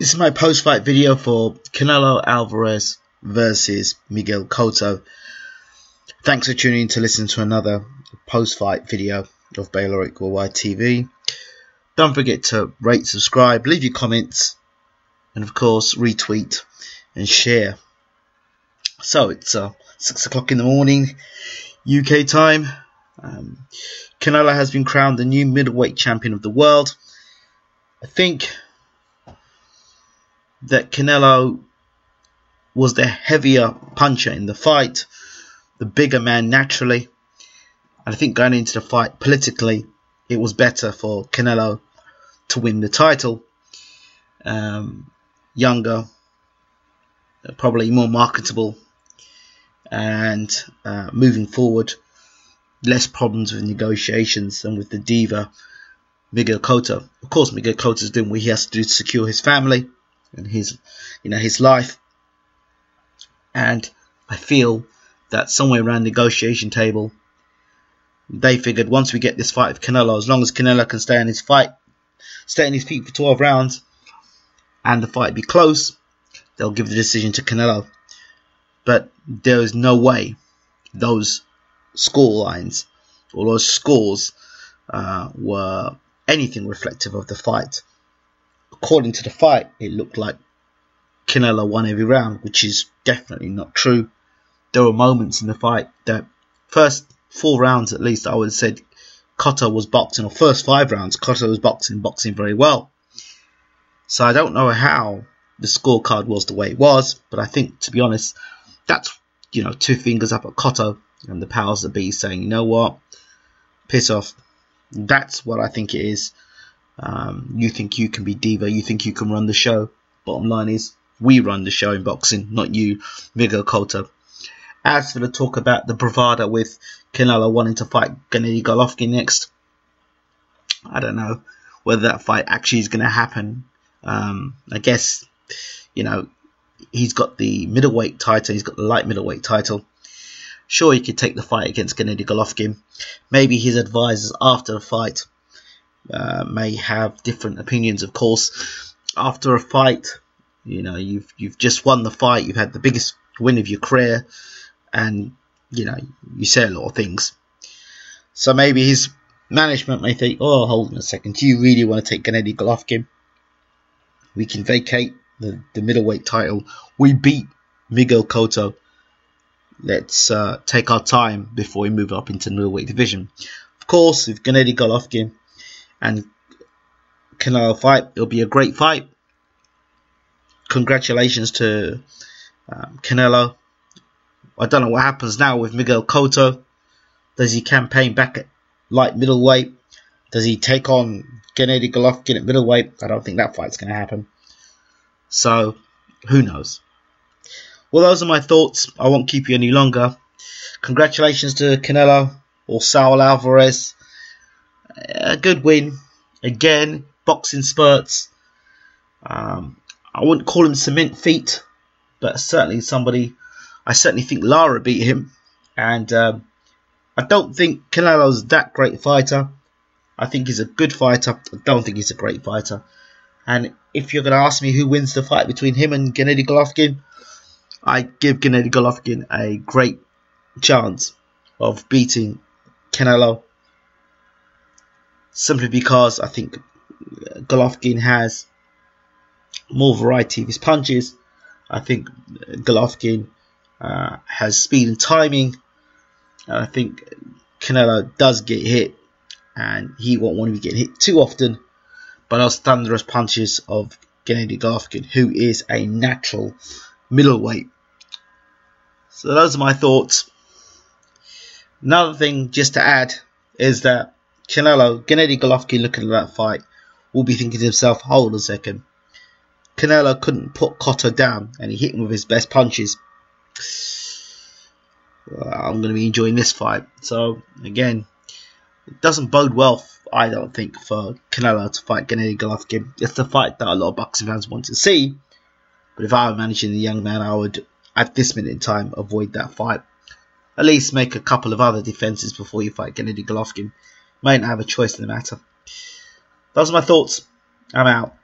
This is my post-fight video for Canelo Alvarez versus Miguel Cotto. Thanks for tuning in to listen to another post-fight video of Bayloric Worldwide TV. Don't forget to rate, subscribe, leave your comments, and of course retweet and share. So it's 6 o'clock in the morning UK time. Canelo has been crowned the new middleweight champion of the world. I think that Canelo was the heavier puncher in the fight, the bigger man naturally, and I think going into the fight politically it was better for Canelo to win the title. Younger, probably more marketable, and moving forward less problems with negotiations than with the diva Miguel Cotto. Of course Miguel Cotto is doing what he has to do to secure his family and his life, and I feel that somewhere around the negotiation table they figured once we get this fight with Canelo, as long as Canelo can stay on his feet for 12 rounds and the fight be close, they'll give the decision to Canelo. But there is no way those score lines or those scores were anything reflective of the fight. According to the fight, it looked like Canelo won every round, which is definitely not true. There were moments in the fight that first 4 rounds at least I would have said Cotto was boxing, or first 5 rounds Cotto was boxing very well. So I don't know how the scorecard was the way it was, but I think, to be honest, that's 2 fingers up at Cotto and the powers that be saying, you know what, piss off. That's what I think it is. You think you can be diva, you think you can run the show. Bottom line is, we run the show in boxing, not you, Miguel Cotto. As for the talk about the bravado with Canelo wanting to fight Gennady Golovkin next, I don't know whether that fight actually is going to happen. I guess, he's got the middleweight title, he's got the light middleweight title. Sure, he could take the fight against Gennady Golovkin. Maybe his advisors after the fight may have different opinions. Of course, after a fight, you've just won the fight, you've had the biggest win of your career, and you say a lot of things. So maybe his management may think, oh, hold on a second, do you really want to take Gennady Golovkin? We can vacate the middleweight title. We beat Miguel Cotto. Let's take our time before we move up into the middleweight division. Of course, with Gennady Golovkin and Canelo fight, it'll be a great fight. Congratulations to Canelo. I don't know what happens now with Miguel Cotto. Does he campaign back at light middleweight? Does he take on Gennady Golovkin at middleweight? I don't think that fight's going to happen. So, who knows? Well, those are my thoughts. I won't keep you any longer. Congratulations to Canelo or Saul Alvarez. A good win. Again, boxing spurts. I wouldn't call him cement feet, but certainly somebody. I certainly think Lara beat him, and I don't think Canelo's that great fighter. I think he's a good fighter. I don't think he's a great fighter. And if you're going to ask me who wins the fight between him and Gennady Golovkin, I give Gennady Golovkin a great chance of beating Canelo, simply because I think Golovkin has more variety of his punches. I think Golovkin has speed and timing, and I think Canelo does get hit, and he won't want to get hit too often by those thunderous punches of Gennady Golovkin, who is a natural middleweight. So those are my thoughts. Another thing just to add is that Gennady Golovkin, looking at that fight, will be thinking to himself, hold on a second, Canelo couldn't put Cotto down and he hit him with his best punches. I'm going to be enjoying this fight. So again, it doesn't bode well, I don't think, for Canelo to fight Gennady Golovkin. It's the fight that a lot of boxing fans want to see, but if I were managing the young man, I would, at this minute in time, avoid that fight. At least make a couple of other defences before you fight Gennady Golovkin. Might not have a choice in the matter. Those are my thoughts. I'm out.